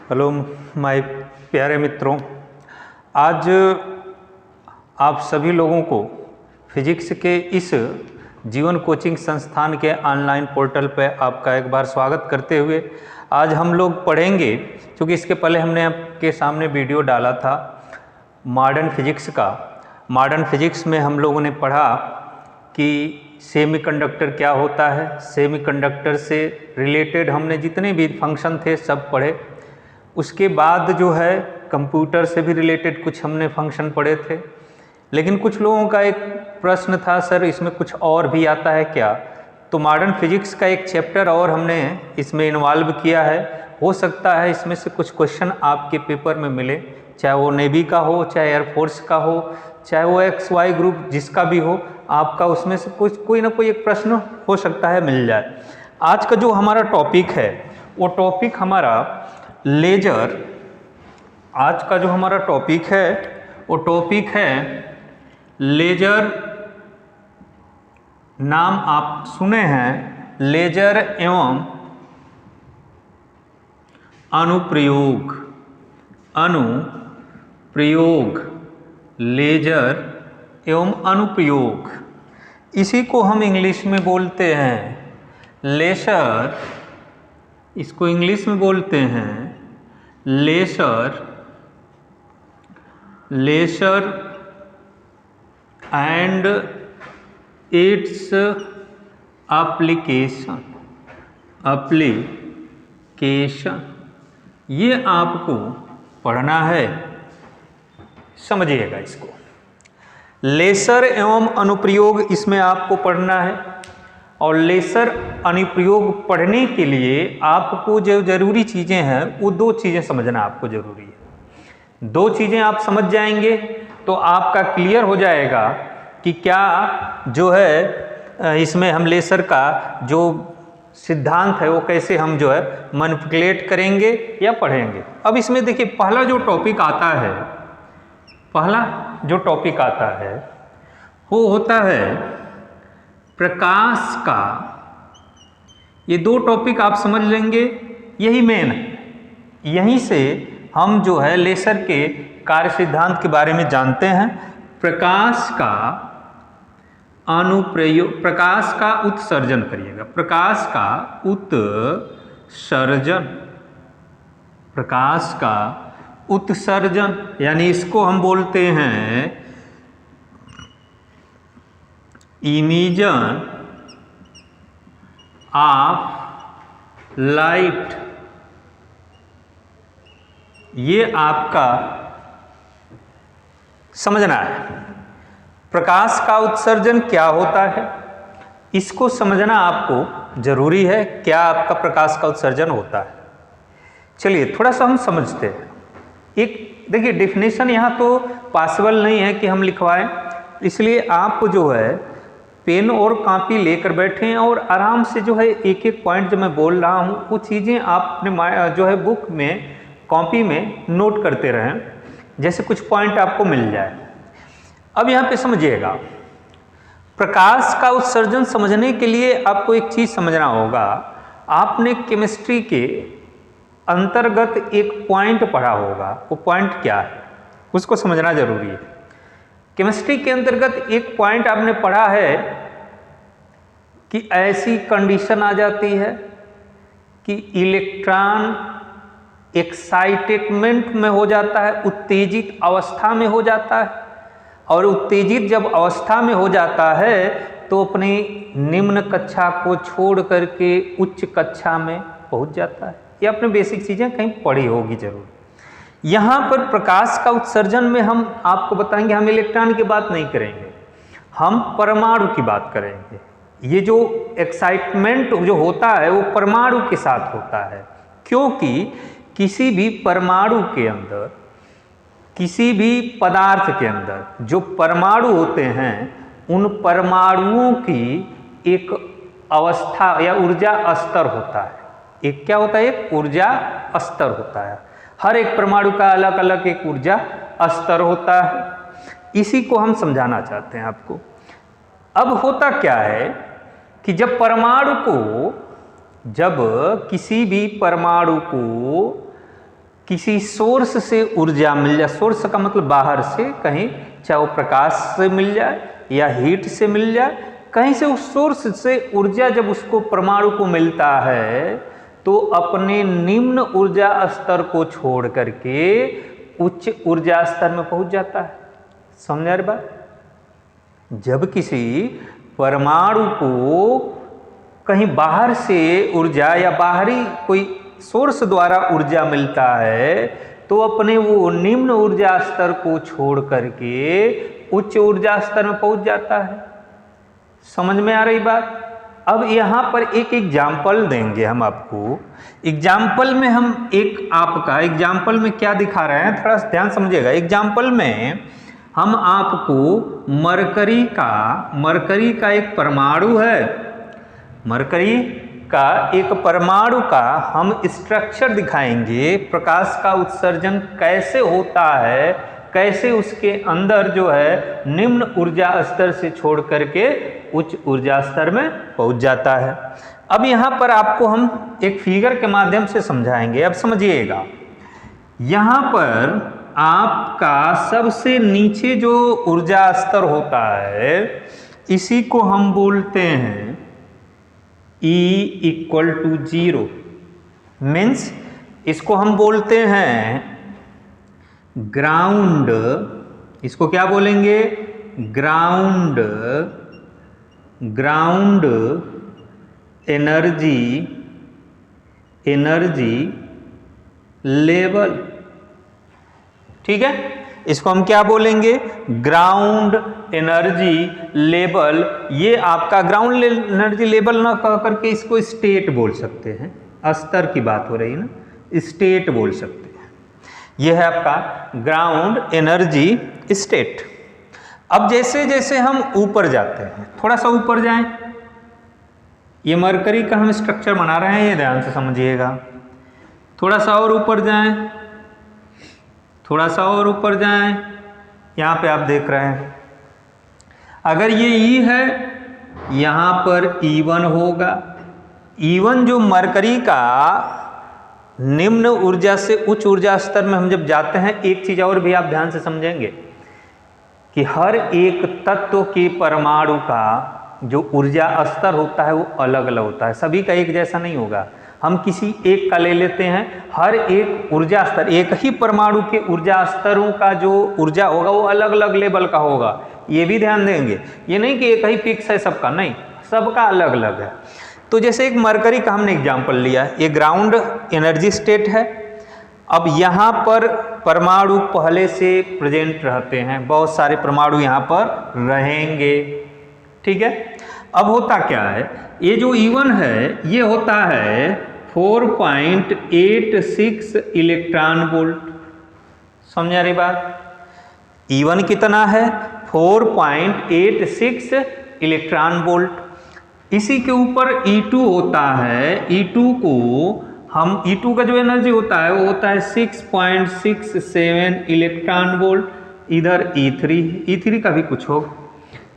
Hello my प्यारे मित्रों, आज आप सभी लोगों को फिजिक्स के इस जीवन कोचिंग संस्थान के ऑनलाइन पोर्टल पर आपका एक बार स्वागत करते हुए आज हम लोग पढ़ेंगे, क्योंकि इसके पहले हमने आपके सामने वीडियो डाला था मॉडर्न फिजिक्स का। मॉडर्न फिजिक्स में हम लोगों ने पढ़ा कि सेमीकंडक्टर क्या होता है, सेमीकंडक्टर से रिलेटेड हमने जितने भी फंक्शन थे सब पढ़े। उसके बाद जो है कंप्यूटर से भी रिलेटेड कुछ हमने फंक्शन पढ़े थे, लेकिन कुछ लोगों का एक प्रश्न था, सर इसमें कुछ और भी आता है क्या? तो मॉडर्न फिजिक्स का एक चैप्टर और हमने इसमें इन्वॉल्व किया है। हो सकता है इसमें से कुछ क्वेश्चन आपके पेपर में मिले, चाहे वो नेवी का हो, चाहे एयरफोर्स का हो, चाहे वो XY ग्रुप जिसका भी हो, आपका उसमें से कुछ कोई ना कोई एक प्रश्न हो सकता है मिल जाए। आज का जो हमारा टॉपिक है वो टॉपिक हमारा लेजर। आज का जो हमारा टॉपिक है वो टॉपिक है लेजर। नाम आप सुने हैं, लेजर एवं अनुप्रयोग। अनुप्रयोग, लेजर एवं अनुप्रयोग, इसी को हम इंग्लिश में बोलते हैं लेजर। इसको इंग्लिश में बोलते हैं laser, laser and its application. Application ये आपको पढ़ना है, समझिएगा इसको। लेजर एवं अनुप्रयोग इसमें आपको पढ़ना है, और लेजर अनुप्रयोग पढ़ने के लिए आपको जो ज़रूरी चीज़ें हैं वो दो चीज़ें समझना आपको ज़रूरी है। दो चीज़ें आप समझ जाएंगे तो आपका क्लियर हो जाएगा कि क्या जो है इसमें हम लेजर का जो सिद्धांत है वो कैसे हम जो है मैनिपुलेट करेंगे या पढ़ेंगे। अब इसमें देखिए पहला जो टॉपिक आता है, पहला जो टॉपिक आता है वो होता है प्रकाश का। ये दो टॉपिक आप समझ लेंगे, यही मेन है। यहीं से हम जो है लेजर के कार्य सिद्धांत के बारे में जानते हैं। प्रकाश का अनुप्रयोग, प्रकाश का उत्सर्जन करिएगा, प्रकाश का उत्सर्जन, प्रकाश का उत्सर्जन, यानी इसको हम बोलते हैं इमिशन ऑफ लाइट। ये आपका समझना है। प्रकाश का उत्सर्जन क्या होता है, इसको समझना आपको जरूरी है। क्या आपका प्रकाश का उत्सर्जन होता है, चलिए थोड़ा सा हम समझते हैं। एक देखिए डेफिनेशन यहाँ तो पॉसिबल नहीं है कि हम लिखवाएं, इसलिए आप जो है पेन और कॉपी लेकर बैठें और आराम से जो है एक एक पॉइंट जो मैं बोल रहा हूँ वो चीज़ें आप अपने जो है बुक में, कॉपी में नोट करते रहें, जैसे कुछ पॉइंट आपको मिल जाए। अब यहाँ पे समझिएगा, प्रकाश का उत्सर्जन समझने के लिए आपको एक चीज़ समझना होगा। आपने केमिस्ट्री के अंतर्गत एक पॉइंट पढ़ा होगा, वो पॉइंट क्या है उसको समझना जरूरी है। केमिस्ट्री के अंतर्गत एक पॉइंट आपने पढ़ा है कि ऐसी कंडीशन आ जाती है कि इलेक्ट्रॉन एक्साइटेडमेंट में हो जाता है, उत्तेजित अवस्था में हो जाता है, और उत्तेजित जब अवस्था में हो जाता है तो अपनी निम्न कक्षा को छोड़ करके उच्च कक्षा में पहुंच जाता है। ये आपने बेसिक चीज़ें कहीं पढ़ी होगी जरूर। यहाँ पर प्रकाश का उत्सर्जन में हम आपको बताएंगे, हम इलेक्ट्रॉन की बात नहीं करेंगे, हम परमाणु की बात करेंगे। ये जो एक्साइटमेंट जो होता है वो परमाणु के साथ होता है, क्योंकि किसी भी परमाणु के अंदर, किसी भी पदार्थ के अंदर जो परमाणु होते हैं उन परमाणुओं की एक अवस्था या ऊर्जा स्तर होता है। एक क्या होता है, एक ऊर्जा स्तर होता है। हर एक परमाणु का अलग अलग एक ऊर्जा स्तर होता है। इसी को हम समझाना चाहते हैं आपको। अब होता क्या है कि जब किसी भी परमाणु को किसी सोर्स से ऊर्जा मिल जाए, सोर्स का मतलब बाहर से कहीं, चाहे वो प्रकाश से मिल जाए या हीट से मिल जाए, कहीं से उस सोर्स से ऊर्जा जब उसको परमाणु को मिलता है तो अपने निम्न ऊर्जा स्तर को छोड़ करके उच्च ऊर्जा स्तर में पहुंच जाता है। समझ रहे बात? जब किसी परमाणु को कहीं बाहर से ऊर्जा या बाहरी कोई सोर्स द्वारा ऊर्जा मिलता है तो अपने वो निम्न ऊर्जा स्तर को छोड़ करके उच्च ऊर्जा स्तर में पहुंच जाता है। समझ में आ रही बात? अब यहाँ पर एक एग्जाम्पल देंगे हम आपको। एग्जाम्पल में हम एक आपका एग्जाम्पल में क्या दिखा रहे हैं, थोड़ा सा ध्यान समझिएगा। एग्जाम्पल में हम आपको मरकरी का एक परमाणु है, मरकरी का एक परमाणु का हम स्ट्रक्चर दिखाएंगे, प्रकाश का उत्सर्जन कैसे होता है, कैसे उसके अंदर जो है निम्न ऊर्जा स्तर से छोड़ करके उच्च ऊर्जा स्तर में पहुंच जाता है। अब यहाँ पर आपको हम एक फिगर के माध्यम से समझाएंगे। अब समझिएगा, यहाँ पर आपका सबसे नीचे जो ऊर्जा स्तर होता है इसी को हम बोलते हैं E = 0, मीन्स इसको हम बोलते हैं ग्राउंड। इसको क्या बोलेंगे? Ground energy level. ठीक है, इसको हम क्या बोलेंगे? Ground energy level. ये आपका ग्राउंड एनर्जी लेवल ना कह करके इसको स्टेट बोल सकते हैं, स्तर की बात हो रही है ना, स्टेट बोल सकते हैं। यह है आपका ग्राउंड एनर्जी स्टेट। अब जैसे जैसे हम ऊपर जाते हैं, थोड़ा सा ऊपर जाएं, ये मरकरी का हम स्ट्रक्चर बना रहे हैं, ये ध्यान से समझिएगा। थोड़ा सा और ऊपर जाएं, थोड़ा सा और ऊपर जाएं, यहाँ पे आप देख रहे हैं अगर ये E है, यहाँ पर E1 होगा। E1 जो मरकरी का निम्न ऊर्जा से उच्च ऊर्जा स्तर में हम जब जाते हैं, एक चीज और भी आप ध्यान से समझेंगे कि हर एक तत्व के परमाणु का जो ऊर्जा स्तर होता है वो अलग अलग होता है, सभी का एक जैसा नहीं होगा। हम किसी एक का ले लेते हैं, हर एक ऊर्जा स्तर, एक ही परमाणु के ऊर्जा स्तरों का जो ऊर्जा होगा वो अलग अलग लेवल का होगा। ये भी ध्यान देंगे, ये नहीं कि एक ही फिक्स है सबका, नहीं, सबका अलग अलग है। तो जैसे एक मरकरी का हमने एग्जाम्पल लिया, ये ग्राउंड एनर्जी स्टेट है। अब यहाँ पर परमाणु पहले से प्रेजेंट रहते हैं, बहुत सारे परमाणु यहाँ पर रहेंगे। ठीक है, अब होता क्या है, ये जो E1 है ये होता है 4.86 इलेक्ट्रॉन वोल्ट। समझा रही बात? E1 कितना है? 4.86 इलेक्ट्रॉन वोल्ट। इसी के ऊपर E2 होता है, E2 का जो एनर्जी होता है वो होता है 6.67 इलेक्ट्रॉन वोल्ट। इधर E3 का भी कुछ होगा,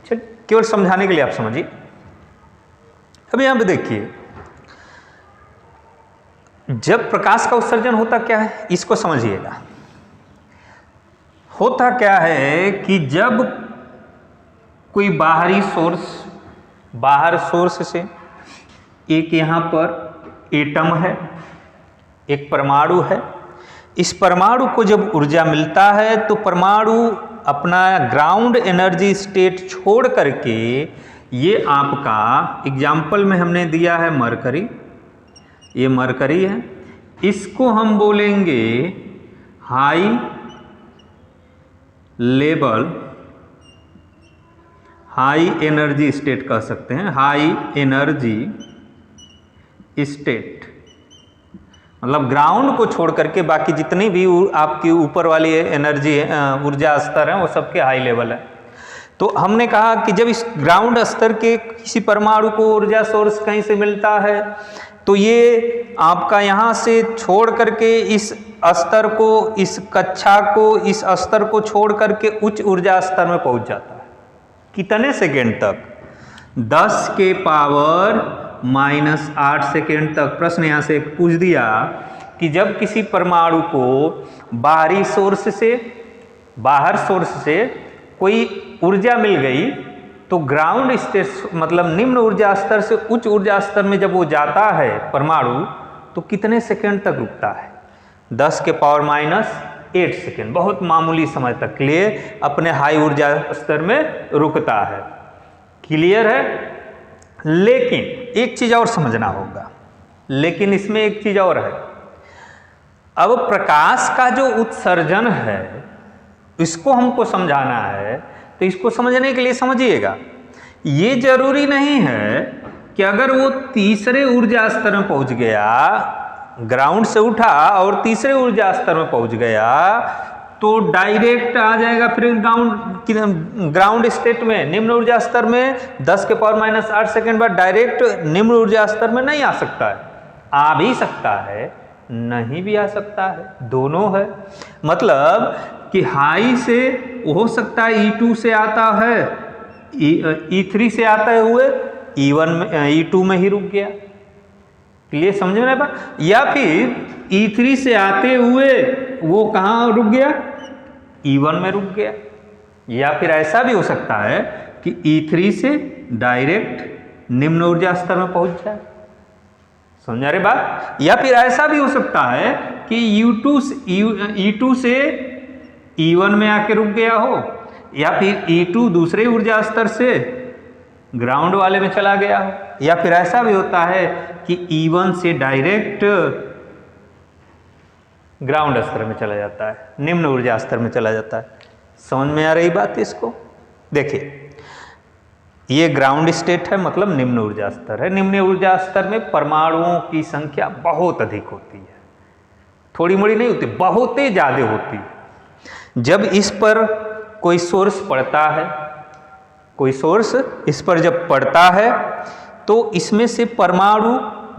चल केवल समझाने के लिए आप समझिए। अब यहां पे देखिए, जब प्रकाश का उत्सर्जन होता क्या है, इसको समझिएगा। होता क्या है कि जब कोई बाहरी सोर्स से एक यहां पर एटम है, एक परमाणु है, इस परमाणु को जब ऊर्जा मिलता है तो परमाणु अपना ग्राउंड एनर्जी स्टेट छोड़ करके, ये आपका एग्जाम्पल में हमने दिया है मरकरी, ये मरकरी है, इसको हम बोलेंगे high level, high energy state कह सकते हैं, हाई एनर्जी स्टेट। मतलब ग्राउंड को छोड़ करके बाकी जितनी भी आपकी ऊपर वाली एनर्जी ऊर्जा स्तर है वो सबके हाई लेवल है। तो हमने कहा कि जब इस ग्राउंड स्तर के किसी परमाणु को ऊर्जा सोर्स कहीं से मिलता है तो ये आपका यहाँ से छोड़ करके इस स्तर को, इस कक्षा को, इस स्तर को छोड़ करके उच्च ऊर्जा स्तर में पहुँच जाता है। कितने सेकेंड तक? 10 के पावर -8 सेकेंड तक। प्रश्न यहाँ से पूछ दिया कि जब किसी परमाणु को बाहर सोर्स से कोई ऊर्जा मिल गई तो ग्राउंड स्टेट मतलब निम्न ऊर्जा स्तर से उच्च ऊर्जा स्तर में जब वो जाता है परमाणु, तो कितने सेकंड तक रुकता है? 10⁻⁸ सेकंड, बहुत मामूली समय तक के लिए अपने हाई ऊर्जा स्तर में रुकता है। क्लियर है? लेकिन एक चीज और समझना होगा, लेकिन इसमें एक चीज और है। अब प्रकाश का जो उत्सर्जन है इसको हमको समझाना है, तो इसको समझने के लिए समझिएगा, ये जरूरी नहीं है कि अगर वो तीसरे ऊर्जा स्तर में पहुंच गया, ग्राउंड से उठा और तीसरे ऊर्जा स्तर में पहुंच गया तो डायरेक्ट आ जाएगा फिर ग्राउंड स्टेट में, निम्न ऊर्जा स्तर में 10⁻⁸ सेकंड बाद डायरेक्ट निम्न ऊर्जा स्तर में नहीं आ सकता है। आ भी सकता है, नहीं भी आ सकता है, दोनों है। मतलब कि हाई से हो सकता है E2 से आता है, E3 से आते हुए E1 में E2 में ही रुक गया। क्लियर समझ में आया? या फिर E3 से आते हुए वो कहाँ रुक गया? E1 में रुक गया। या फिर ऐसा भी हो सकता है कि E3 से डायरेक्ट निम्न ऊर्जा स्तर में पहुंच जाए। समझा रे बात? या फिर ऐसा भी हो सकता है कि E2 से E1 में आके रुक गया हो, या फिर E2 दूसरे ऊर्जा स्तर से ग्राउंड वाले में चला गया हो, या फिर ऐसा भी होता है कि E1 से डायरेक्ट ग्राउंड स्तर में चला जाता है, निम्न ऊर्जा स्तर में चला जाता है। समझ में आ रही बात इसको? देखिए, ये ग्राउंड स्टेट है, मतलब निम्न ऊर्जा स्तर है। निम्न ऊर्जा स्तर में परमाणुओं की संख्या बहुत अधिक होती है, थोड़ी मोड़ी नहीं होती, बहुत ही ज्यादा होती है। जब इस पर कोई सोर्स पड़ता है, कोई सोर्स इस पर जब पड़ता है तो इसमें से परमाणु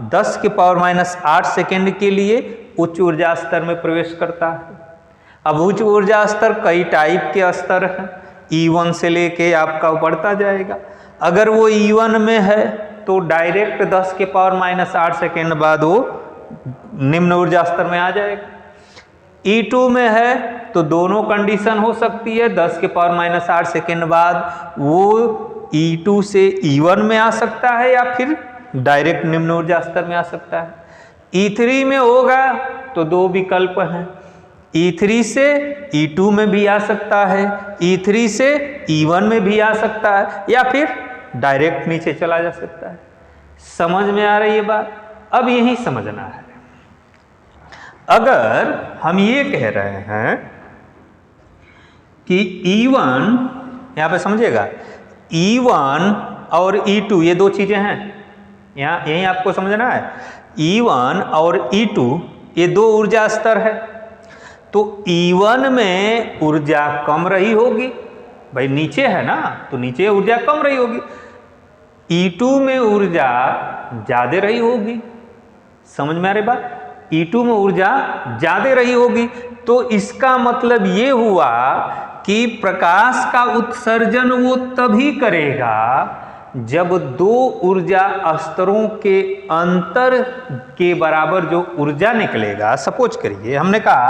10⁻⁸ सेकंड के लिए उच्च ऊर्जा स्तर में प्रवेश करता है। अब उच्च ऊर्जा स्तर कई टाइप के स्तर हैं, E1 से लेके आपका बढ़ता जाएगा। अगर वो E1 में है तो डायरेक्ट 10⁻⁸ सेकंड बाद वो निम्न ऊर्जा स्तर में आ जाएगा। E2 में है तो दोनों कंडीशन हो सकती है, 10⁻⁸ सेकंड बाद वो E2 से E1 में आ सकता है या फिर डायरेक्ट निम्न ऊर्जा स्तर में आ सकता है। E3 में होगा तो दो विकल्प हैं, E3 से E2 में भी आ सकता है, E3 से E1 में भी आ सकता है, या फिर डायरेक्ट नीचे चला जा सकता है। समझ में आ रही है बात? अब यही समझना है। अगर हम ये कह रहे हैं कि E1, यहां पे समझिएगा, E1 और E2 ये दो चीजें हैं, यही आपको समझना है। E1 और E2 ये दो ऊर्जा स्तर है, तो E1 में ऊर्जा कम रही होगी, भाई नीचे है ना तो नीचे ऊर्जा कम रही होगी। E2 में ऊर्जा ज्यादा रही होगी। समझ में आ रही बात? E2 में ऊर्जा ज्यादा रही होगी, तो इसका मतलब ये हुआ कि प्रकाश का उत्सर्जन वो तभी करेगा जब दो ऊर्जा स्तरों के अंतर के बराबर जो ऊर्जा निकलेगा। सपोज करिए हमने कहा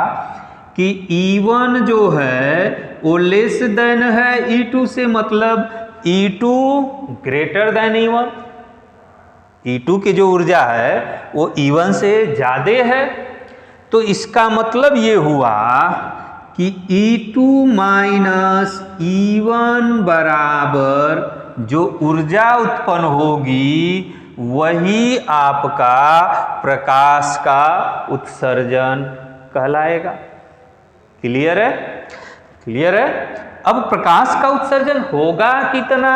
कि E1 जो है वो लेस देन है E2 से, मतलब E2 greater than E1। E2 की जो ऊर्जा है वो E1 से ज्यादा है, तो इसका मतलब ये हुआ कि E2 माइनस E1 बराबर जो ऊर्जा उत्पन्न होगी वही आपका प्रकाश का उत्सर्जन कहलाएगा। क्लियर है? क्लियर है? अब प्रकाश का उत्सर्जन होगा कितना?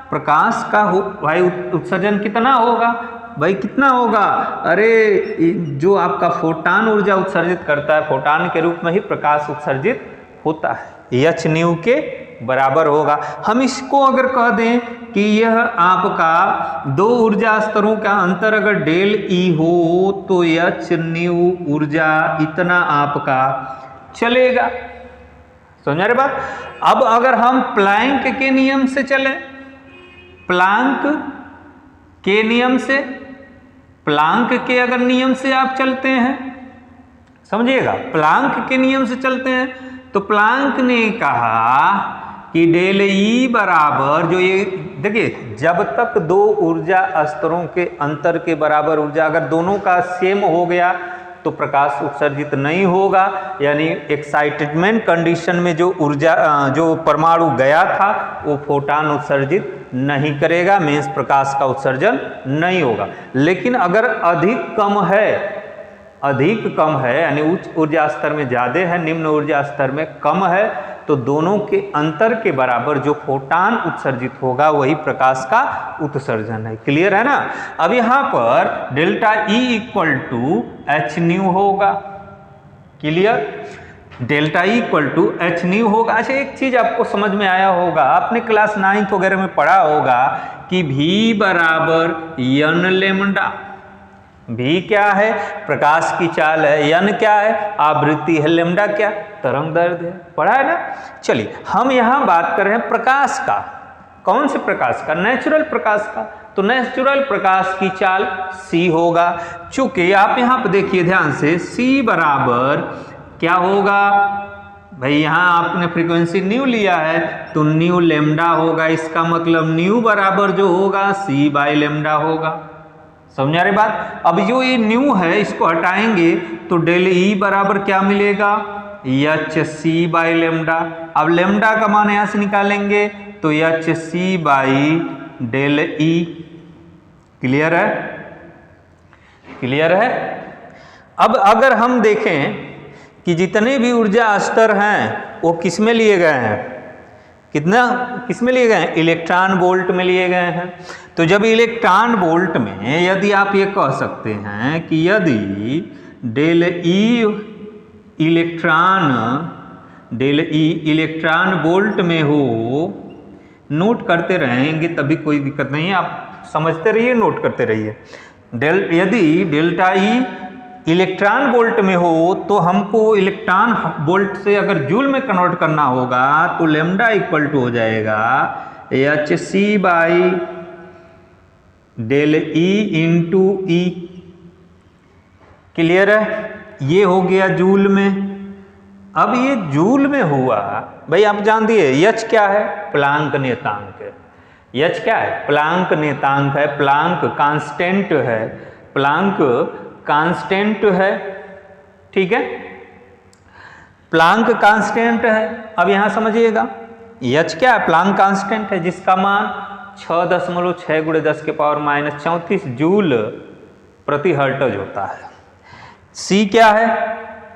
प्रकाश का भाई उत्सर्जन कितना होगा? भाई कितना होगा? अरे जो आपका फोटान ऊर्जा उत्सर्जित करता है, फोटान के रूप में ही प्रकाश उत्सर्जित होता है, h न्यू के बराबर होगा। हम इसको अगर कह दें कि यह आपका दो ऊर्जा स्तरों का अंतर अगर डेल E हो तो h न्यू ऊर्जा इतना आपका चलेगा। समझ रहे बात? अब अगर हम प्लैंक के नियम से चलें, प्लैंक के नियम से, प्लैंक के अगर नियम से आप चलते हैं समझिएगा, प्लांक के नियम से चलते हैं। तो प्लांक ने कहा कि डेल ई बराबर, जो ये देखिए, जब तक दो ऊर्जा स्तरों के अंतर के बराबर ऊर्जा, अगर दोनों का सेम हो गया तो प्रकाश उत्सर्जित नहीं होगा, यानी एक्साइटमेंट कंडीशन में जो ऊर्जा, जो परमाणु गया था वो फोटान उत्सर्जित नहीं करेगा, मीन्स प्रकाश का उत्सर्जन नहीं होगा। लेकिन अगर अधिक कम है यानी उच्च ऊर्जा स्तर में ज़्यादा है, निम्न ऊर्जा स्तर में कम है, तो दोनों के अंतर के बराबर जो फोटान उत्सर्जित होगा वही प्रकाश का उत्सर्जन है। क्लियर है ना। अब यहाँ पर delta E equal to H nu होगा। Clear, delta E equal to H nu होगा। अच्छा, एक चीज आपको समझ में आया होगा, आपने क्लास 9 वगैरह में पढ़ा होगा कि V बराबर n लेमडा। V क्या है, प्रकाश की चाल है, n क्या है, आवृत्ति है, लेमडा क्या, तरंग दैर्ध्य है, पढ़ा है ना। चलिए, हम यहाँ बात कर रहे हैं प्रकाश का। कौन से प्रकाश का, नेचुरल प्रकाश का। तो नेचुरल प्रकाश की चाल c होगा। चूंकि आप यहाँ पर देखिए ध्यान से, c बराबर क्या होगा भाई, यहाँ आपने फ्रीक्वेंसी न्यू लिया है तो न्यू लेमडा होगा। इसका मतलब न्यू बराबर जो होगा c बाई लेमडा होगा। समझा रहे बात। अब जो ये न्यू है इसको हटाएंगे तो डेल ई बराबर क्या मिलेगा, एच सी बाई लेमडा। अब लेमडा का मान यहाँ से निकालेंगे तो H C by del E. Clear है, क्लियर है। अब अगर हम देखें कि जितने भी ऊर्जा स्तर हैं वो किस में लिए गए हैं, किस में लिए गए हैं, इलेक्ट्रॉन वोल्ट में लिए गए हैं। तो जब इलेक्ट्रॉन वोल्ट में, यदि आप ये कह सकते हैं कि यदि डेल ई इलेक्ट्रॉन वोल्ट में हो, नोट करते रहेंगे तभी कोई दिक्कत नहीं है, आप समझते रहिए, नोट करते रहिए। यदि डेल्टा ई इलेक्ट्रॉन वोल्ट में हो तो हमको इलेक्ट्रॉन वोल्ट से अगर जूल में कन्वर्ट करना होगा तो लेमडा इक्वल टू हो जाएगा H C by del E into E. Clear है, ये हो गया जूल में। अब ये जूल में हुआ भाई, आप जान दिए एच क्या है, प्लांक नियतांक है। एच क्या है, प्लांक नियतांक है, प्लांक कांस्टेंट है, प्लांक कांस्टेंट है। ठीक है, प्लांक कांस्टेंट है। अब यहां समझिएगा एच क्या है, प्लांक कांस्टेंट है जिसका मान 6.6 × 10⁻⁻34 जूल प्रति हर्ट्ज होता है। सी क्या है,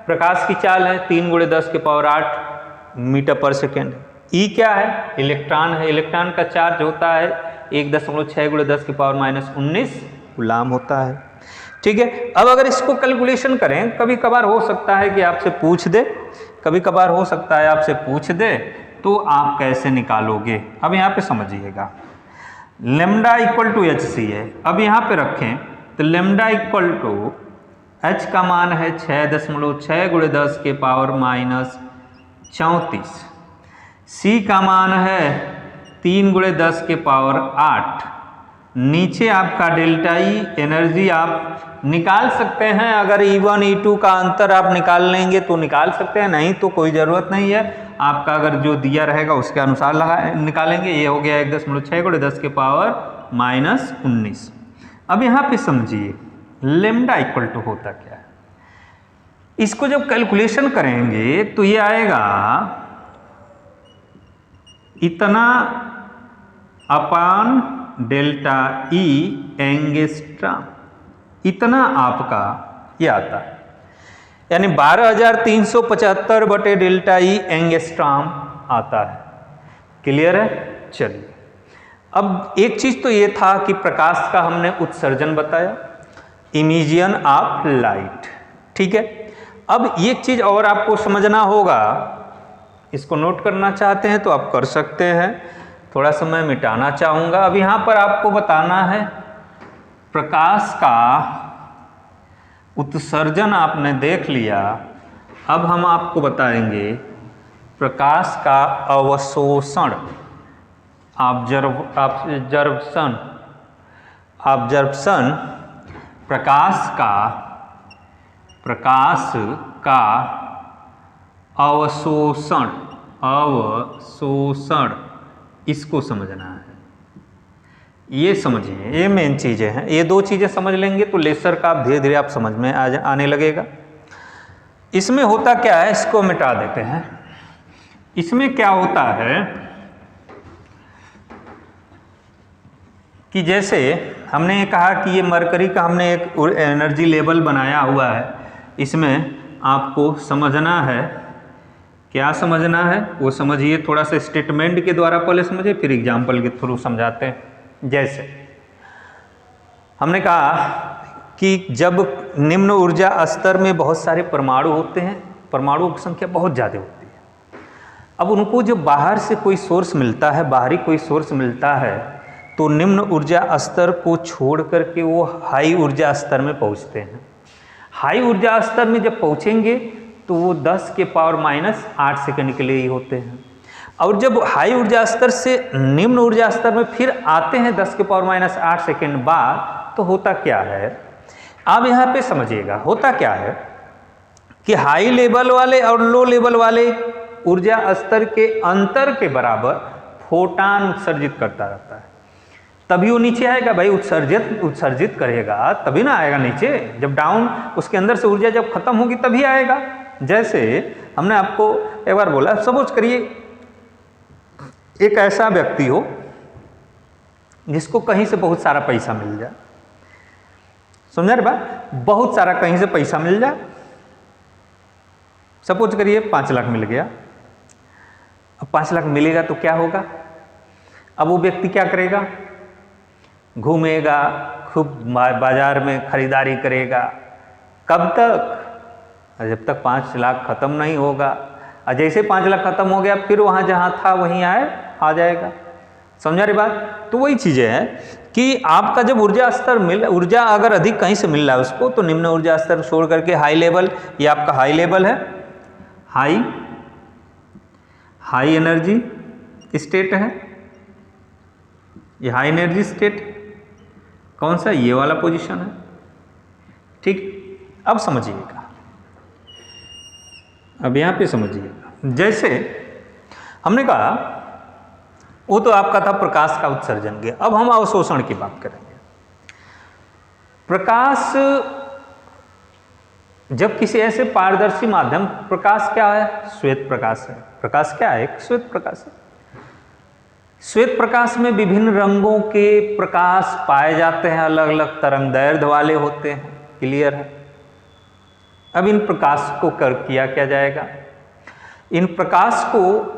प्रकाश की चाल है, 3 × 10⁸ मीटर पर सेकेंड। ई क्या है, इलेक्ट्रॉन है, इलेक्ट्रॉन का चार्ज होता है 1.6 × 10⁻19 कूलाम होता है। ठीक है, अब अगर इसको कैलकुलेशन करें, कभी कभार हो सकता है कि आपसे पूछ दे, कभी कभार हो सकता है आपसे पूछ दे, तो आप कैसे निकालोगे। अब यहाँ पे समझिएगा, lambda equal to H C है। अब यहाँ पे रखें तो लेमडा इक्वल टू एच का मान है 6.6 × 10⁻34, सी का मान है 3 × 10⁸। नीचे आपका डेल्टा ई एनर्जी आप निकाल सकते हैं, अगर E1 E2 का अंतर आप निकाल लेंगे तो निकाल सकते हैं, नहीं तो कोई ज़रूरत नहीं है। आपका अगर जो दिया रहेगा उसके अनुसार निकालेंगे। ये हो गया 1.6 × 10⁻⁻19। अब यहाँ पे समझिए लेमडा इक्वल टू होता क्या है। इसको जब कैलकुलेशन करेंगे तो ये आएगा इतना अपान डेल्टा ई एंगस्ट्रॉम, इतना आपका ये आता है, यानी 12,375 बटे डेल्टा ई एंगस्ट्रॉम आता है। क्लियर है। चलिए, अब एक चीज तो ये था कि प्रकाश का हमने उत्सर्जन बताया, इमिशन ऑफ लाइट। ठीक है, अब एक चीज और आपको समझना होगा, इसको नोट करना चाहते हैं तो आप कर सकते हैं, थोड़ा सा मैं मिटाना चाहूँगा। अब यहाँ पर आपको बताना है प्रकाश का उत्सर्जन आपने देख लिया, अब हम आपको बताएंगे प्रकाश का अवशोषण, ऑब्जर्प्शन, प्रकाश का अवशोषण, अवशोषण इसको समझना है। ये समझिए, ये मेन चीज़ें हैं। ये दो चीज़ें समझ लेंगे तो लेसर का धीरे धीरे आप समझ में आने लगेगा। इसमें होता क्या है, इसको मिटा देते हैं। इसमें क्या होता है कि जैसे हमने कहा कि ये मरकरी का हमने एक एनर्जी लेवल बनाया हुआ है, इसमें आपको समझना है। क्या समझना है वो समझिए, थोड़ा सा स्टेटमेंट के द्वारा पहले समझिए, फिर एग्जाम्पल के थ्रू समझाते हैं। जैसे हमने कहा कि जब निम्न ऊर्जा स्तर में बहुत सारे परमाणु होते हैं, परमाणुओं की संख्या बहुत ज़्यादा होती है। अब उनको जब बाहर से कोई सोर्स मिलता है, बाहरी कोई सोर्स मिलता है, तो निम्न ऊर्जा स्तर को छोड़ करके वो हाई ऊर्जा स्तर में पहुंचते हैं। हाई ऊर्जा स्तर में जब पहुंचेंगे तो वो 10 के पावर -8 सेकंड के लिए ही होते हैं। और जब हाई ऊर्जा स्तर से निम्न ऊर्जा स्तर में फिर आते हैं 10 के पावर -8 सेकंड बाद, तो होता क्या है, आप यहाँ पे समझिएगा। होता क्या है कि हाई लेवल वाले और लो लेवल वाले ऊर्जा स्तर के अंतर के बराबर फोटान उत्सर्जित करता रहता है, तभी वो नीचे आएगा। भाई उत्सर्जित करेगा तभी ना आएगा नीचे। जब डाउन उसके अंदर से ऊर्जा जब खत्म होगी तभी आएगा। जैसे हमने आपको एक बार बोला, सपोज करिए एक ऐसा व्यक्ति हो जिसको कहीं से बहुत सारा पैसा मिल जाए, समझा रे बात, बहुत सारा कहीं से पैसा मिल जाए। सपोज करिए 5 लाख मिल गया। अब 5 लाख मिलेगा तो क्या होगा, अब वो व्यक्ति क्या करेगा, घूमेगा, खूब बाजार में खरीदारी करेगा। कब तक, जब तक 5 लाख खत्म नहीं होगा। और जैसे 5 लाख खत्म हो गया फिर वहाँ जहाँ था वहीं आ जाएगा। समझा रही बात। तो वही चीज़ें हैं कि आपका जब ऊर्जा अगर अधिक कहीं से मिल रहा है उसको, तो निम्न ऊर्जा स्तर छोड़ करके हाई लेवल, ये आपका हाई लेवल है, हाई एनर्जी स्टेट है, ये हाई एनर्जी स्टेट कौन सा, ये वाला पोजीशन है। ठीक, अब समझिएगा, अब यहाँ पे समझिएगा। जैसे हमने कहा वो तो आपका था प्रकाश का उत्सर्जन के, अब हम अवशोषण की बात करेंगे। प्रकाश जब किसी ऐसे पारदर्शी माध्यम, प्रकाश क्या है, श्वेत प्रकाश है। प्रकाश क्या है, एक श्वेत प्रकाश है। श्वेत प्रकाश में विभिन्न रंगों के प्रकाश पाए जाते हैं, अलग अलग तरंगदैर्ध्य वाले होते हैं। क्लियर है। अब इन प्रकाश को किया क्या जाएगा, इन प्रकाश को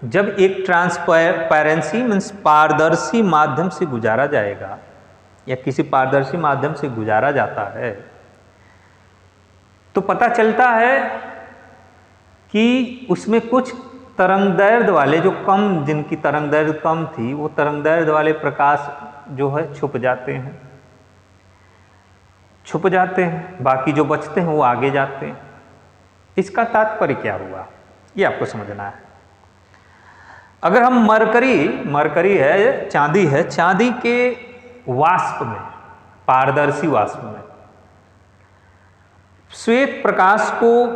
जब एक ट्रांसपेरेंसी मीन्स पारदर्शी माध्यम से गुजारा जाएगा, या किसी पारदर्शी माध्यम से गुजारा जाता है, तो पता चलता है कि उसमें कुछ तरंगदैर्ध्य वाले जो कम, जिनकी तरंगदैर्ध्य कम थी, वो तरंगदैर्ध्य वाले प्रकाश जो है छुप जाते हैं, बाकी जो बचते हैं वो आगे जाते हैं। इसका तात्पर्य क्या हुआ, ये आपको समझना है। अगर हम मरकरी है, चांदी है, चांदी के वाष्प में, पारदर्शी वाष्प में श्वेत प्रकाश को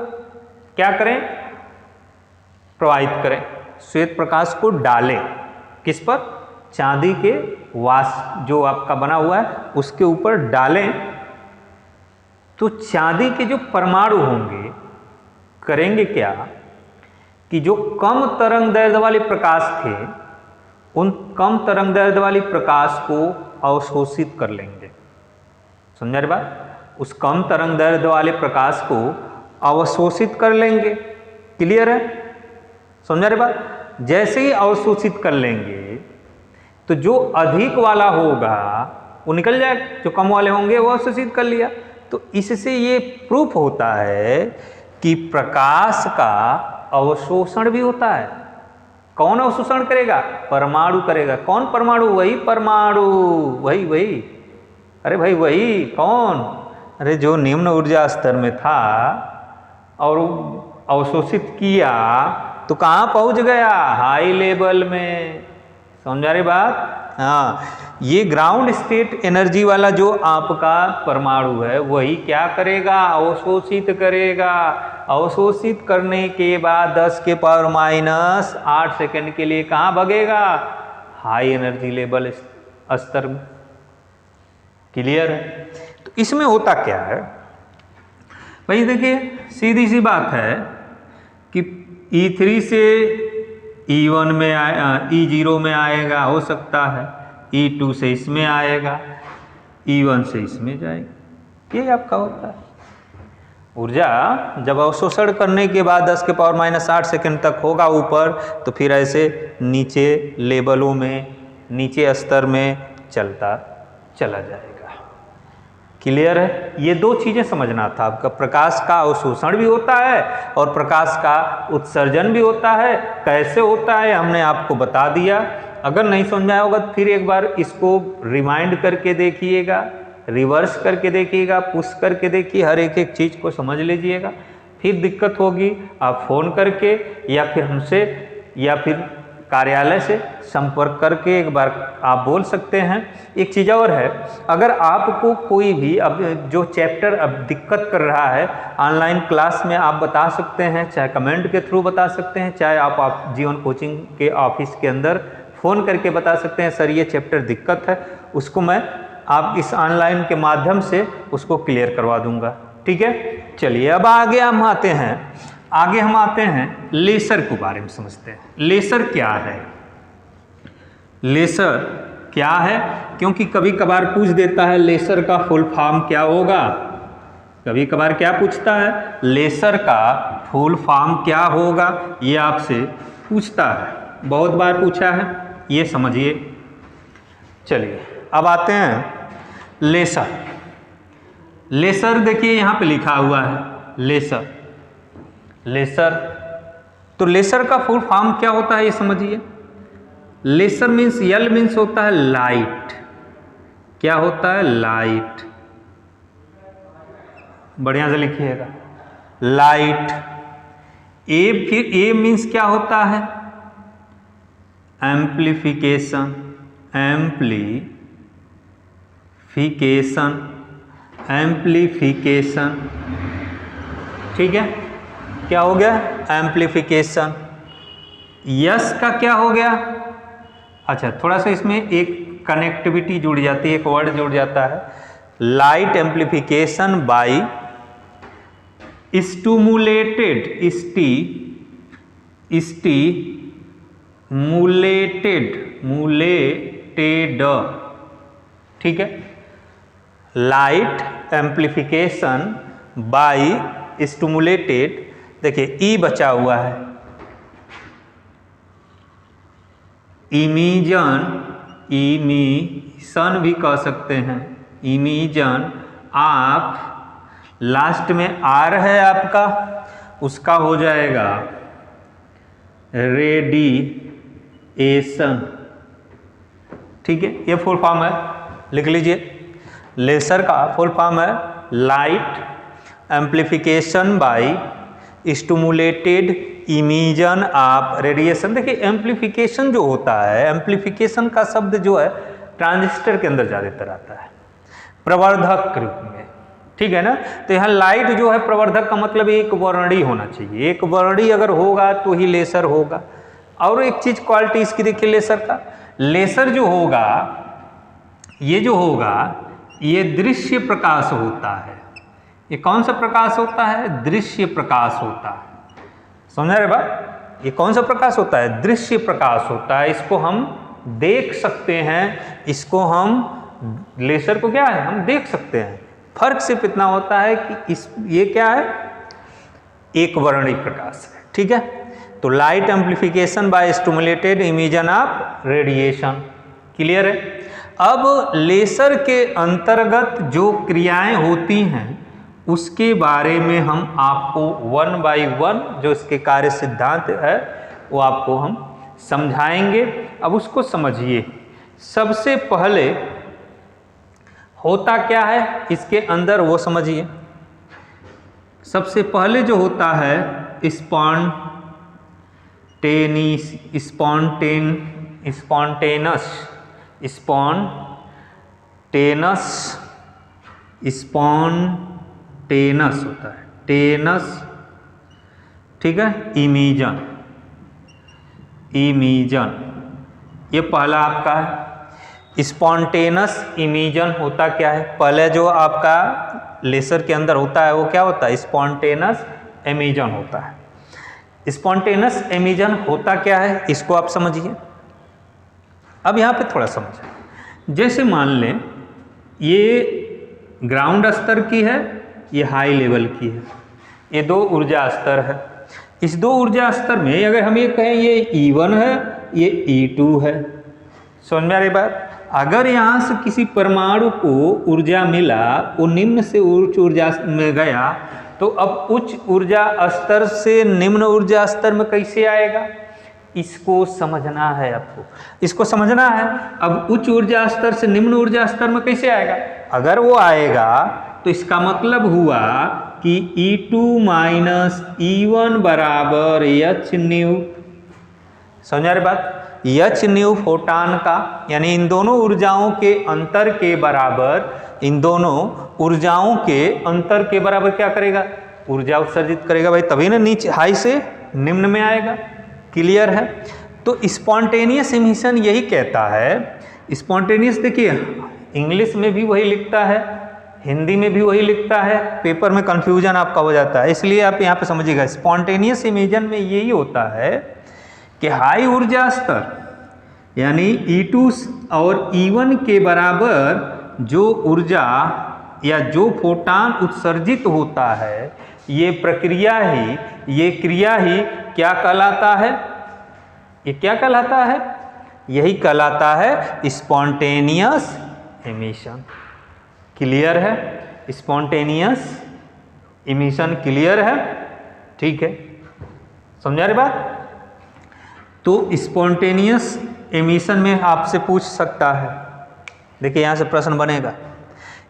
क्या करें, प्रवाहित करें, श्वेत प्रकाश को डालें, किस पर, चांदी के वाष्प जो आपका बना हुआ है उसके ऊपर डालें, तो चांदी के जो परमाणु होंगे करेंगे क्या कि जो कम तरंगदैर्ध्य वाले प्रकाश थे, उन कम तरंगदैर्ध्य वाली प्रकाश को अवशोषित कर लेंगे। समझा रे बात, उस कम तरंगदैर्ध्य वाले प्रकाश को अवशोषित कर लेंगे। क्लियर है, समझा रे बात। जैसे ही अवशोषित कर लेंगे तो जो अधिक वाला होगा वो निकल जाएगा, जो कम वाले होंगे वो अवशोषित कर लिया। तो इससे ये प्रूफ होता है कि प्रकाश का अवशोषण भी होता है। कौन अवशोषण करेगा, परमाणु करेगा। कौन परमाणु, वही परमाणु, वही अरे भाई वही कौन, अरे जो निम्न ऊर्जा स्तर में था और अवशोषित किया तो कहाँ पहुँच गया, हाई लेवल में। समझा रही बात। हाँ, ये ग्राउंड स्टेट एनर्जी वाला जो आपका परमाणु है वही क्या करेगा, अवशोषित करेगा। अवशोषित करने के बाद 10 के पावर माइनस 8 सेकेंड के लिए कहाँ भगेगा? हाई एनर्जी लेवल स्तर में। क्लियर है? तो इसमें होता क्या है भाई, देखिए सीधी सी बात है कि E3 से E1 में E0 में आएगा, हो सकता है E2 से इसमें आएगा, E1 से इसमें जाएगा। ये आपका होता है। ऊर्जा जब अवशोषण करने के बाद 10 के पावर माइनस 8 सेकेंड तक होगा ऊपर, तो फिर ऐसे नीचे लेवलों में, नीचे स्तर में चलता चला जाएगा। क्लियर है? ये दो चीजें समझना था आपका। प्रकाश का अवशोषण भी होता है और प्रकाश का उत्सर्जन भी होता है। कैसे होता है हमने आपको बता दिया। अगर नहीं समझ में आया होगा तो फिर एक बार इसको रिमाइंड करके देखिएगा, रिवर्स करके देखिएगा, पुश करके देखिए, हर एक एक चीज़ को समझ लीजिएगा। फिर दिक्कत होगी आप फ़ोन करके या फिर हमसे या फिर कार्यालय से संपर्क करके एक बार आप बोल सकते हैं। एक चीज़ और है, अगर आपको कोई भी अब जो चैप्टर अब दिक्कत कर रहा है, ऑनलाइन क्लास में आप बता सकते हैं, चाहे कमेंट के थ्रू बता सकते हैं, चाहे आप जीवन कोचिंग के ऑफिस के अंदर फ़ोन करके बता सकते हैं, सर ये चैप्टर दिक्कत है, उसको मैं आप इस ऑनलाइन के माध्यम से उसको क्लियर करवा दूंगा। ठीक है, चलिए अब आगे हम आते हैं लेसर के बारे में समझते हैं। लेसर क्या है? लेसर क्या है? क्योंकि कभी कभार पूछ देता है लेसर का फुल फॉर्म क्या होगा। कभी कभार क्या पूछता है? लेसर का फुल फॉर्म क्या होगा, ये आपसे पूछता है। बहुत बार पूछा है, ये समझिए। चलिए अब आते हैं लेसर। लेसर देखिए यहाँ पे लिखा हुआ है लेसर। लेसर, तो लेसर का फुल फॉर्म क्या होता है ये समझिए। लेसर मीन्स, यल मीन्स होता है लाइट। क्या होता है? लाइट। बढ़िया से लिखिएगा, लाइट। ए, फिर ए मीन्स क्या होता है? एम्प्लीफिकेशन। एम्प्लीफिकेशन। ठीक है, क्या हो गया? एम्प्लीफिकेशन। यस का क्या हो गया? अच्छा, थोड़ा सा इसमें एक कनेक्टिविटी जुड़ जाती है, एक वर्ड जुड़ जाता है, लाइट एम्प्लीफिकेशन बाय स्टिमुलेटेड मुलेटेड। ठीक है, लाइट एम्प्लीफिकेशन बाय स्टिमुलेटेड। देखिए ई बचा हुआ है, इमीशन भी कह सकते हैं, इमीजन। आप लास्ट में आर है आपका, उसका हो जाएगा रेडिएशन। ठीक है, ये फुल फॉर्म है, लिख लीजिए। लेसर का फुल फॉर्म है light amplification by stimulated emission of radiation. देखिए एम्प्लीफिकेशन जो होता है, एम्प्लीफिकेशन का शब्द जो है ट्रांजिस्टर के अंदर ज़्यादातर आता है, प्रवर्धक के रूप में। ठीक है ना, तो यहाँ लाइट जो है प्रवर्धक का मतलब एक वर्णी होना चाहिए, एक वर्णी अगर होगा तो ही लेसर होगा। और एक चीज क्वालिटी इसकी देखिए लेसर का, लेसर जो होगा ये दृश्य प्रकाश होता है। ये कौन सा प्रकाश होता है? दृश्य प्रकाश होता है। समझ रहे बात? ये कौन सा प्रकाश होता है? दृश्य प्रकाश होता है। इसको हम देख सकते हैं, इसको हम लेसर को क्या है हम देख सकते हैं। फर्क सिर्फ इतना होता है कि ये क्या है, एक वर्णी प्रकाश है। ठीक है, तो light amplification by stimulated emission of radiation. Clear है? अब लेसर के अंतर्गत जो क्रियाएं होती हैं उसके बारे में हम आपको 1 बाय 1 जो इसके कार्य सिद्धांत है वो आपको हम समझाएंगे। अब उसको समझिए। सबसे पहले होता क्या है इसके अंदर वो समझिए। सबसे पहले जो होता है स्पॉन्टेनस होता है। ठीक है, इमीजन, इमीजन ये पहला आपका है। स्पॉन्टेनस इमीजन होता क्या है? पहले जो आपका लेसर के अंदर होता है वो क्या होता है? स्पॉन्टेनस एमिजन होता है। स्पॉन्टेनस एमिजन होता क्या है इसको आप समझिए। अब यहाँ पे थोड़ा समझें, जैसे मान लें ये ग्राउंड स्तर की है, ये हाई लेवल की है, ये दो ऊर्जा स्तर है। इस दो ऊर्जा स्तर में अगर हम ये कहें ये E1 है, ये E2 है, समझ में आ रही बात? अगर यहाँ से किसी परमाणु को ऊर्जा मिला, वो निम्न से उच्च ऊर्जा में गया, तो अब उच्च ऊर्जा स्तर से निम्न ऊर्जा स्तर में कैसे आएगा? इसको समझना है आपको, इसको समझना है। अब उच्च ऊर्जा स्तर से निम्न ऊर्जा स्तर में कैसे आएगा? अगर वो आएगा तो इसका मतलब हुआ कि E2 माइनस E1 बराबर h न्यू। समझ रहे बात? h न्यू फोटान का, यानी इन दोनों ऊर्जाओं के अंतर के बराबर, इन दोनों ऊर्जाओं के अंतर के बराबर क्या करेगा? ऊर्जा उत्सर्जित करेगा भाई, तभी ना नीचे हाई से निम्न में आएगा। क्लियर है? तो स्पॉन्टेनियस एमिशन यही कहता है। स्पॉन्टेनियस देखिए इंग्लिश में भी वही लिखता है, हिंदी में भी वही लिखता है, पेपर में कंफ्यूजन आपका हो जाता है, इसलिए आप यहाँ पे समझिएगा। स्पॉन्टेनियस एमिशन में यही होता है कि हाई ऊर्जा स्तर यानी E2 और E1 के बराबर जो ऊर्जा या जो फोटान उत्सर्जित होता है, ये प्रक्रिया ही, ये क्रिया ही क्या कहलाता है? ये क्या कहलाता है? यही कहलाता है स्पॉन्टेनियस एमिशन। क्लियर है? स्पॉन्टेनियस एमिशन क्लियर है? ठीक है, समझा रहे बात? तो स्पॉन्टेनियस एमिशन में आपसे पूछ सकता है, देखिए यहां से प्रश्न बनेगा,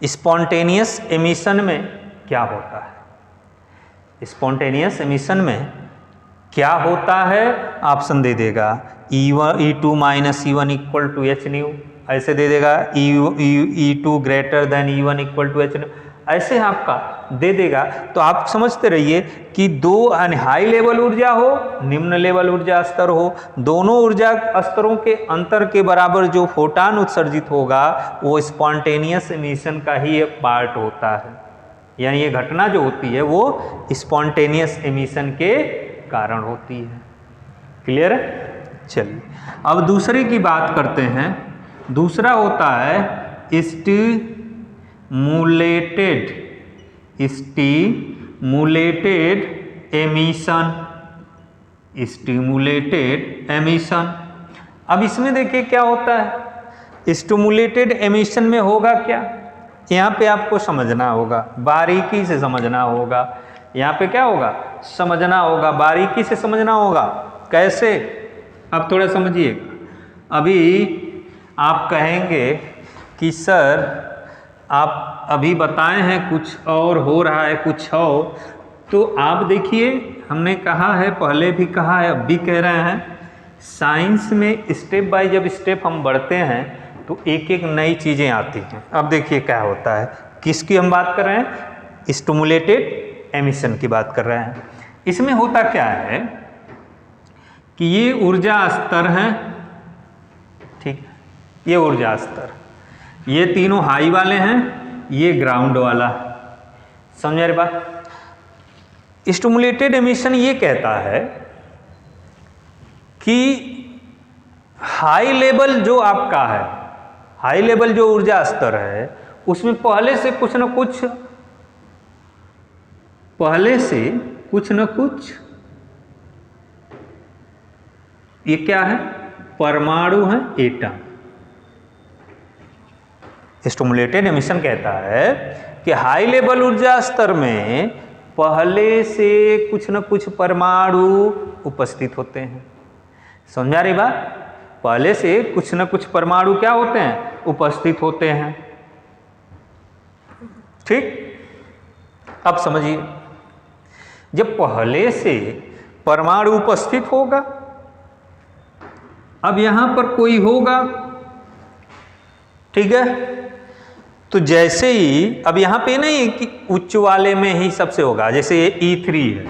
स्पॉन्टेनियस एमिशन में क्या होता है? स्पॉन्टेनियस एमिशन में क्या होता है? ऑप्शन दे देगा E2 minus E1 equal to h nu, ऐसे दे देगा E2 greater than E1 equal to h nu, ऐसे आपका दे देगा। तो आप समझते रहिए कि दो हाई लेवल ऊर्जा हो, निम्न लेवल ऊर्जा स्तर हो, दोनों ऊर्जा स्तरों के अंतर के बराबर जो फोटान उत्सर्जित होगा वो स्पॉन्टेनियस एमिशन का ही एक पार्ट होता है, यानी ये घटना जो होती है वो स्पॉन्टेनियस एमिशन के कारण होती है। क्लियर है? चलिए अब दूसरे की बात करते हैं। दूसरा होता है स्टिमुलेटेड एमिशन, स्टिमुलेटेड एमिशन। अब इसमें देखिए क्या होता है। स्टिमुलेटेड एमिशन में होगा क्या, यहाँ पे आपको समझना होगा, बारीकी से समझना होगा। यहाँ पे क्या होगा? समझना होगा, बारीकी से समझना होगा। कैसे? अब थोड़ा समझिए। अभी आप कहेंगे कि सर आप अभी बताए हैं कुछ और हो रहा है कुछ और, तो आप देखिए हमने कहा है, पहले भी कहा है, अब भी कह रहे हैं, साइंस में स्टेप बाय जब स्टेप हम बढ़ते हैं तो एक एक नई चीज़ें आती हैं। अब देखिए क्या होता है, किसकी हम बात कर रहे हैं? स्टिमुलेटेड एमिशन की बात कर रहे हैं। इसमें होता क्या है कि ये ऊर्जा स्तर हैं, ठीक, ये ऊर्जा स्तर, ये तीनों हाई वाले हैं, ये ग्राउंड वाला। समझ रहे बात? स्टिमुलेटेड एमिशन ये कहता है कि हाई लेवल जो आपका है, हाई लेवल जो ऊर्जा स्तर है, उसमें पहले से कुछ न कुछ ये क्या है? परमाणु है, एटम। स्टिमुलेटेड एमिशन कहता है कि हाई लेवल ऊर्जा स्तर में पहले से कुछ न कुछ परमाणु उपस्थित होते हैं। समझा रही बात? पहले से कुछ न कुछ परमाणु क्या होते हैं? उपस्थित होते हैं। ठीक, अब समझिए, जब पहले से परमाणु उपस्थित होगा, अब यहां पर कोई होगा, ठीक है, तो जैसे ही अब यहां पे नहीं कि उच्च वाले में ही सबसे होगा, जैसे ये E3 है,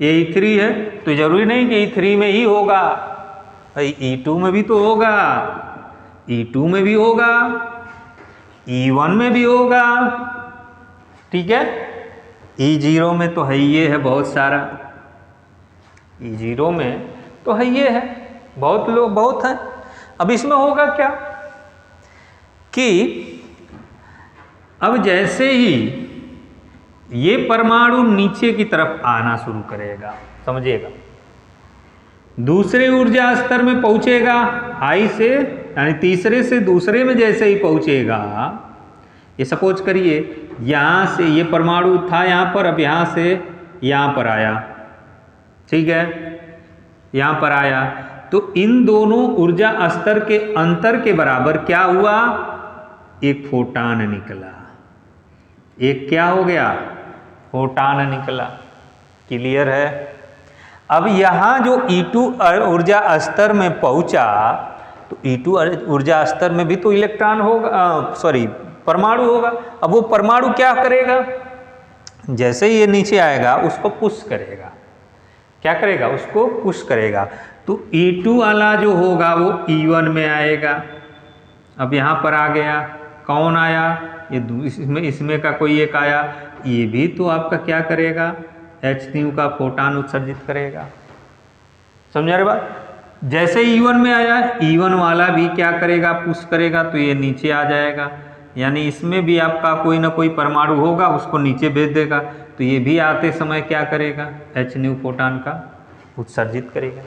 ये E3 है तो जरूरी नहीं कि E3 में ही होगा, भाई E2 में भी तो होगा, E2 में भी होगा, E1 में भी होगा, ठीक है। E0 में तो है ये है बहुत सारा, E0 में तो है ये है बहुत लोग बहुत हैं। अब इसमें होगा क्या कि अब जैसे ही ये परमाणु नीचे की तरफ आना शुरू करेगा, समझिएगा, दूसरे ऊर्जा स्तर में पहुंचेगा, हाई से यानी तीसरे से दूसरे में जैसे ही पहुंचेगा, ये सपोज करिए यहाँ से ये परमाणु था यहाँ पर, अब यहाँ से यहाँ पर आया, ठीक है, यहाँ पर आया, तो इन दोनों ऊर्जा स्तर के अंतर के बराबर क्या हुआ, एक फोटान निकला, एक क्या हो गया, फोटान निकला। क्लियर है। अब यहाँ जो E2 ऊर्जा स्तर में पहुँचा, तो E2 ऊर्जा स्तर में भी तो इलेक्ट्रॉन होगा, सॉरी परमाणु होगा। अब वो परमाणु क्या करेगा, जैसे ही ये नीचे आएगा उसको पुश करेगा, क्या करेगा, उसको पुश करेगा, तो E2 वाला जो होगा वो E1 में आएगा। अब यहाँ पर आ गया, कौन आया, ये इसमें का कोई एक आया, ये भी तो आपका क्या करेगा, H का फोटान उत्सर्जित करेगा। समझा रहे बात। जैसे E1 में आया, E1 वाला भी क्या करेगा, पुश करेगा, तो ये नीचे आ जाएगा, यानी इसमें भी आपका कोई ना कोई परमाणु होगा, उसको नीचे भेज देगा, तो ये भी आते समय क्या करेगा, H फोटान का उत्सर्जित करेगा।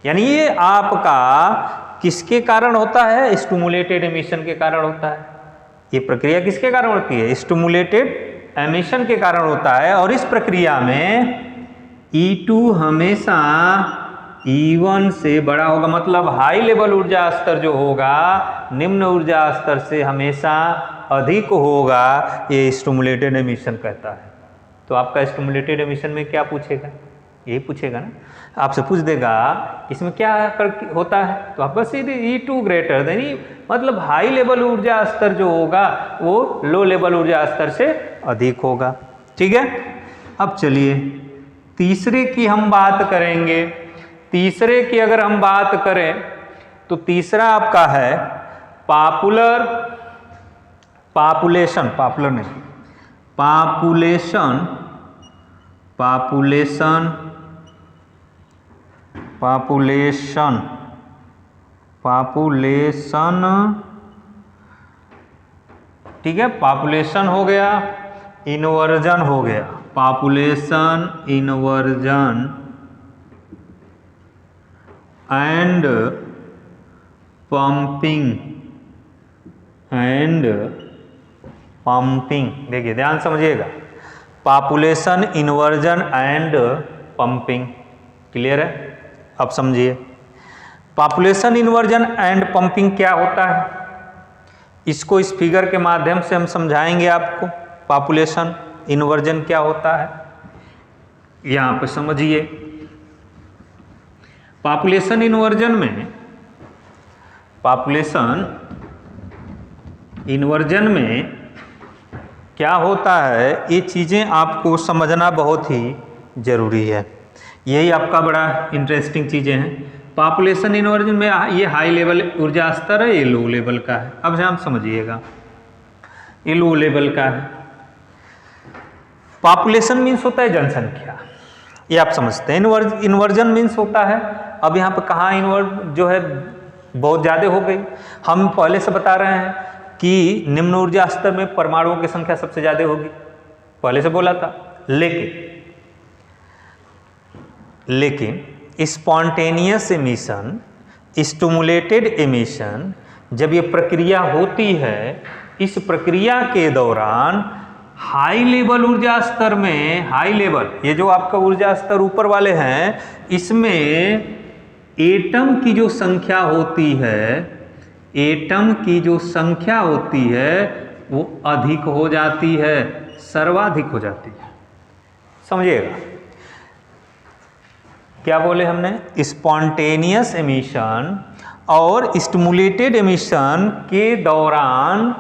यानी ये आपका किसके कारण होता है, स्टिमुलेटेड एमिशन के कारण होता है। ये प्रक्रिया किसके कारण होती है, स्टिमुलेटेड एमिशन के कारण होता है। और इस प्रक्रिया में E2 हमेशा E1 से बड़ा होगा, मतलब हाई लेवल ऊर्जा स्तर जो होगा निम्न ऊर्जा स्तर से हमेशा अधिक होगा, ये स्टिमुलेटेड एमिशन कहता है। तो आपका स्टिमुलेटेड एमिशन में क्या पूछेगा, यही पूछेगा ना, आपसे पूछ देगा इसमें क्या होता है, तो आप बस सीधे E2 ग्रेटर देन, मतलब हाई लेवल ऊर्जा स्तर जो होगा वो लो लेवल ऊर्जा स्तर से अधिक होगा, ठीक है। अब चलिए तीसरे की हम बात करेंगे। तीसरे की अगर हम बात करें तो तीसरा आपका है पॉपुलेशन ठीक है, पॉपुलेशन हो गया, इन्वर्जन हो गया, पॉपुलेशन इन्वर्जन एंड पंपिंग। देखिए ध्यान समझिएगा, population inversion and pumping. Clear है। अब समझिए पॉपुलेशन इन्वर्जन एंड पंपिंग क्या होता है, इसको इस फिगर के माध्यम से हम समझाएंगे आपको। पॉपुलेशन इन्वर्जन क्या होता है यहाँ पर समझिए। पॉपुलेशन इन्वर्जन में क्या होता है, ये चीज़ें आपको समझना बहुत ही ज़रूरी है। यही आपका बड़ा इंटरेस्टिंग चीज़ें हैं। पॉपुलेशन इन्वर्जन में ये हाई लेवल ऊर्जा स्तर है, ये लो लेवल का है। अब हम समझिएगा, ये लो लेवल का है। पॉपुलेशन मीन्स होता है जनसंख्या, ये आप समझते हैं। इन्वर्जन मीन्स होता है, अब यहाँ पर कहाँ इन्वर्ज जो है बहुत ज़्यादा हो गई। हम पहले से बता रहे हैं कि निम्न ऊर्जा स्तर में परमाणुओं की संख्या सबसे ज़्यादा होगी, पहले से बोला था। लेकिन स्पॉन्टेनियस एमिशन, स्टिमुलेटेड एमिशन, जब ये प्रक्रिया होती है, इस प्रक्रिया के दौरान हाई लेवल ऊर्जा स्तर में, हाई लेवल ये जो आपका ऊर्जा स्तर ऊपर वाले हैं, इसमें एटम की जो संख्या होती है, वो अधिक हो जाती है, सर्वाधिक हो जाती है। समझिएगा क्या बोले हमने, स्पॉन्टेनियस एमिशन और स्टिमुलेटेड एमिशन के दौरान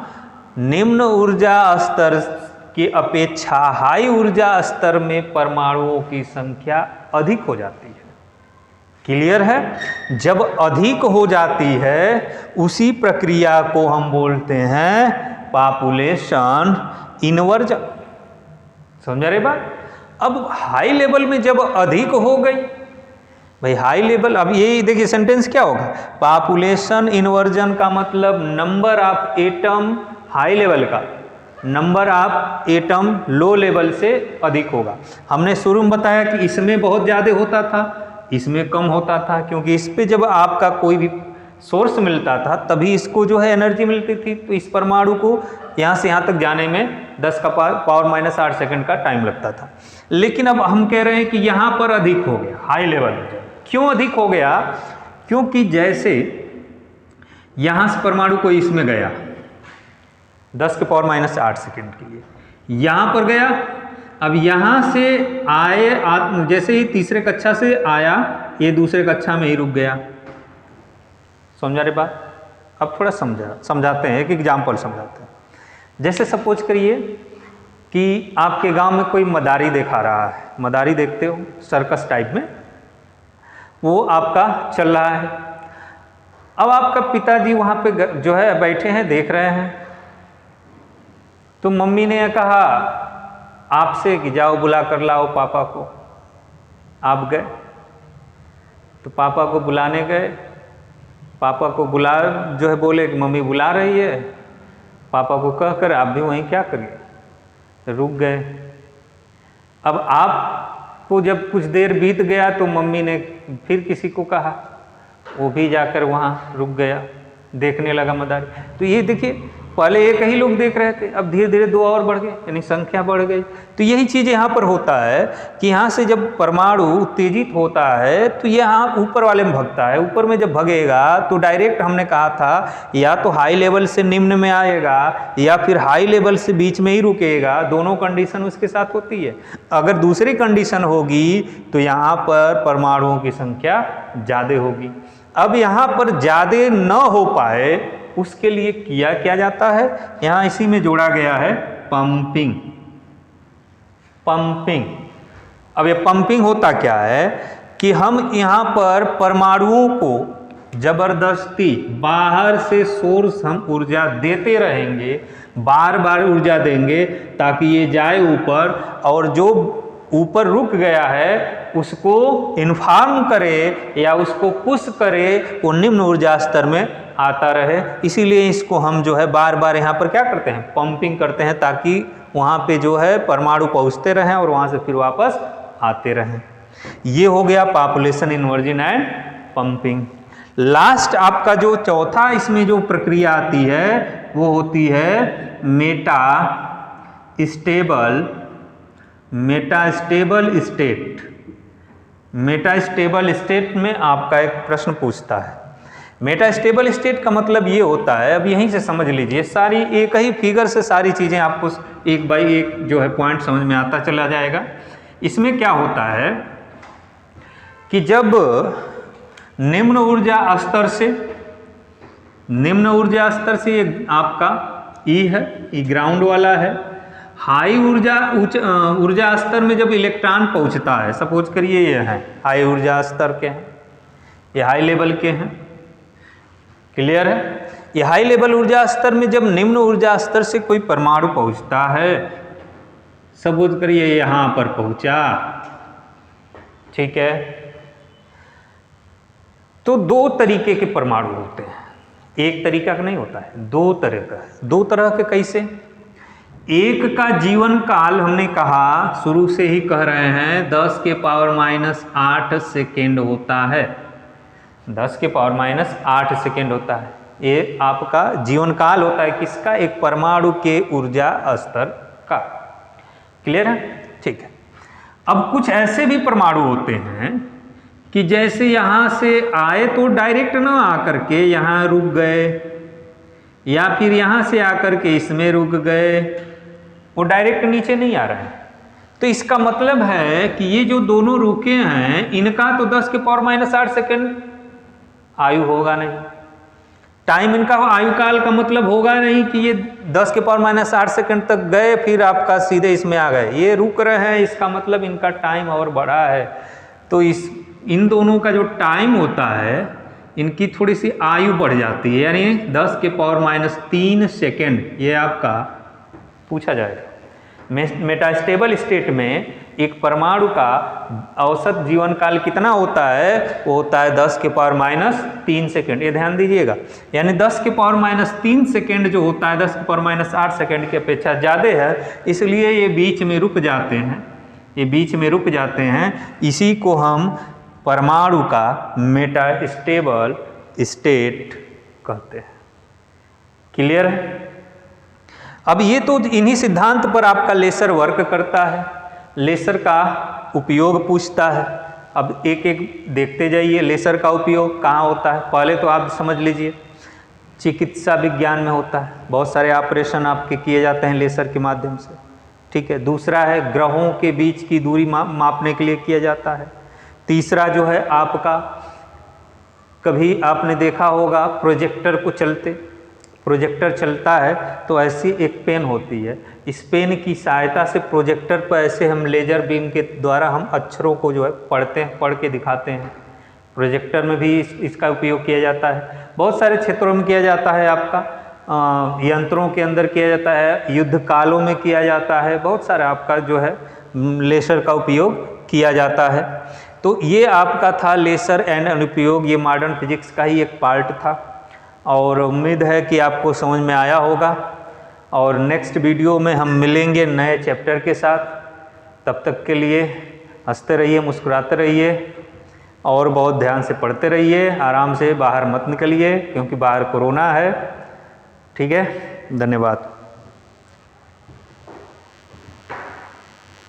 निम्न ऊर्जा स्तर की अपेक्षा हाई ऊर्जा स्तर में परमाणुओं की संख्या अधिक हो जाती है। क्लियर है? जब अधिक हो जाती है उसी प्रक्रिया को हम बोलते हैं पॉपुलेशन इन्वर्जन। समझ रहे बात? अब हाई लेवल में जब अधिक हो गई, भाई हाई लेवल, अब ये देखिए सेंटेंस क्या होगा, पॉपुलेशन इन्वर्जन का मतलब number of atom high level का number of atom low level से अधिक होगा। हमने शुरू में बताया कि इसमें बहुत ज़्यादा होता था, इसमें कम होता था, क्योंकि इस पे जब आपका कोई भी सोर्स मिलता था तभी इसको जो है एनर्जी मिलती थी। तो इस परमाणु को यहाँ से यहाँ तक जाने में 10 का पावर माइनस 8 सेकंड का टाइम लगता था। लेकिन अब हम कह रहे हैं कि यहाँ पर अधिक हो गया, हाई लेवल हो जाए। क्यों अधिक हो गया? क्योंकि जैसे यहाँ से परमाणु कोई इसमें गया 10 के पावर माइनस 8 सेकंड के लिए, यहाँ पर गया, अब यहाँ से आए जैसे ही तीसरे कक्षा से आया ये दूसरे कक्षा में ही रुक गया। समझा रहे बात? अब थोड़ा समझाते हैं, एक एग्जाम्पल समझाते हैं। जैसे सपोज करिए कि आपके गांव में कोई मदारी दिखा रहा है, मदारी देखते हो सर्कस टाइप में, वो आपका चल रहा है। अब आपका पिताजी वहाँ पे जो है बैठे हैं, देख रहे हैं, तो मम्मी ने कहा आपसे कि जाओ बुला कर लाओ पापा को। आप गए, तो पापा को बुलाने गए, पापा को बुला जो है बोले कि मम्मी बुला रही है, पापा को कहकर आप भी वहीं क्या करिए, रुक गए। अब आपको जब कुछ देर बीत गया तो मम्मी ने फिर किसी को कहा, वो भी जाकर वहाँ रुक गया, देखने लगा मदारी। तो ये देखिए पहले एक ही लोग देख रहे थे, अब धीरे धीरे 2 और बढ़ गए, यानी संख्या बढ़ गई। तो यही चीज़ यहाँ पर होता है कि यहाँ से जब परमाणु उत्तेजित होता है तो यहाँ ऊपर वाले में भगता है। ऊपर में जब भगेगा तो डायरेक्ट हमने कहा था या तो हाई लेवल से निम्न में आएगा या फिर हाई लेवल से बीच में ही रुकेगा, दोनों कंडीशन उसके साथ होती है। अगर दूसरी कंडीशन होगी तो यहाँ पर परमाणुओं की संख्या ज़्यादा होगी। अब यहाँ पर ज़्यादा न हो पाए उसके लिए किया क्या जाता है, यहाँ इसी में जोड़ा गया है पंपिंग। पंपिंग, अब ये पंपिंग होता क्या है कि हम यहाँ पर परमाणुओं को जबरदस्ती बाहर से सोर्स हम ऊर्जा देते रहेंगे, बार बार ऊर्जा देंगे ताकि ये जाए ऊपर, और जो ऊपर रुक गया है उसको इन्फॉर्म करे या उसको पुश करे वो निम्न ऊर्जा स्तर में आता रहे। इसीलिए इसको हम जो है बार बार यहाँ पर क्या करते हैं, पंपिंग करते हैं, ताकि वहाँ पे जो है परमाणु पहुँचते रहें और वहाँ से फिर वापस आते रहें। ये हो गया population inversion and pumping. Last आपका जो चौथा इसमें जो प्रक्रिया आती है वो होती है Meta stable state. Meta stable state में आपका एक प्रश्न पूछता है। मेटा स्टेबल स्टेट का मतलब ये होता है, अब यहीं से समझ लीजिए, सारी एक ही फिगर से सारी चीज़ें आपको एक बाई एक जो है पॉइंट समझ में आता चला जाएगा। इसमें क्या होता है कि जब निम्न ऊर्जा स्तर से ये आपका ई है, ई ग्राउंड वाला है। हाई ऊर्जा स्तर में जब इलेक्ट्रॉन पहुंचता है, सपोज करिए ये है हाई ऊर्जा स्तर के हैं, ये हाई लेवल के हैं, क्लियर है। ये हाई लेवल ऊर्जा स्तर में जब निम्न ऊर्जा स्तर से कोई परमाणु पहुंचता है, सपोज करिए यहाँ पर पहुंचा, ठीक है, तो 2 तरीके के परमाणु होते हैं, एक तरीका का नहीं होता है, 2 तरह का है। 2 तरह के कैसे? एक का जीवन काल हमने कहा, शुरू से ही कह रहे हैं 10 के पावर माइनस 8 सेकेंड होता है, 10 के पावर माइनस 8 सेकेंड होता है। ये आपका जीवन काल होता है किसका? एक परमाणु के ऊर्जा स्तर का। क्लियर है? ठीक है। अब कुछ ऐसे भी परमाणु होते हैं कि जैसे यहाँ से आए तो डायरेक्ट ना आकर के यहाँ रुक गए, या फिर यहाँ से आकर के इसमें रुक गए, वो डायरेक्ट नीचे नहीं आ रहे हैं। तो इसका मतलब है कि ये जो दोनों रुके हैं इनका तो 10 के पावर माइनस 8 सेकेंड आयु होगा नहीं, टाइम इनका आयुकाल का मतलब होगा नहीं कि ये 10⁻⁸ सेकंड तक गए फिर आपका सीधे इसमें आ गए, ये रुक रहे हैं, इसका मतलब इनका टाइम और बड़ा है। तो इन दोनों का जो टाइम होता है इनकी थोड़ी सी आयु बढ़ जाती है, यानी 10⁻³ सेकेंड ये आपका पूछा जाएगा। मेटास्टेबल स्टेट में एक परमाणु का औसत जीवन काल कितना होता है, वो होता है 10⁻³ सेकेंड। ये ध्यान दीजिएगा, यानी 10⁻³ सेकेंड जो होता है 10⁻8 सेकेंड की अपेक्षा ज़्यादा है, इसलिए ये बीच में रुक जाते हैं, ये बीच में रुक जाते हैं। इसी को हम परमाणु का मेटास्टेबल स्टेट कहते हैं। क्लियर है? अब ये तो इन्हीं सिद्धांत पर आपका लेसर वर्क करता है, लेसर का उपयोग पूछता है। अब एक एक देखते जाइए, लेसर का उपयोग कहाँ होता है। पहले तो आप समझ लीजिए चिकित्सा विज्ञान में होता है, बहुत सारे ऑपरेशन आपके किए जाते हैं लेसर के माध्यम से, ठीक है। दूसरा है ग्रहों के बीच की दूरी मापने के लिए किया जाता है। तीसरा जो है आपका, कभी आपने देखा होगा प्रोजेक्टर को चलते, प्रोजेक्टर चलता है तो ऐसी एक पेन होती है, इस पेन की सहायता से प्रोजेक्टर पर ऐसे हम लेजर बीम के द्वारा हम अक्षरों को जो है पढ़ते हैं, पढ़ के दिखाते हैं। प्रोजेक्टर में भी इसका उपयोग किया जाता है, बहुत सारे क्षेत्रों में किया जाता है। आपका यंत्रों के अंदर किया जाता है, युद्ध कालों में किया जाता है, बहुत सारा आपका जो है लेसर का उपयोग किया जाता है। तो ये आपका था लेसर एंड अनुप्रयोग, ये मॉडर्न फिजिक्स का ही एक पार्ट था और उम्मीद है कि आपको समझ में आया होगा। और नेक्स्ट वीडियो में हम मिलेंगे नए चैप्टर के साथ। तब तक के लिए हंसते रहिए, मुस्कुराते रहिए और बहुत ध्यान से पढ़ते रहिए। आराम से बाहर मत निकलिए क्योंकि बाहर कोरोना है, ठीक है। धन्यवाद।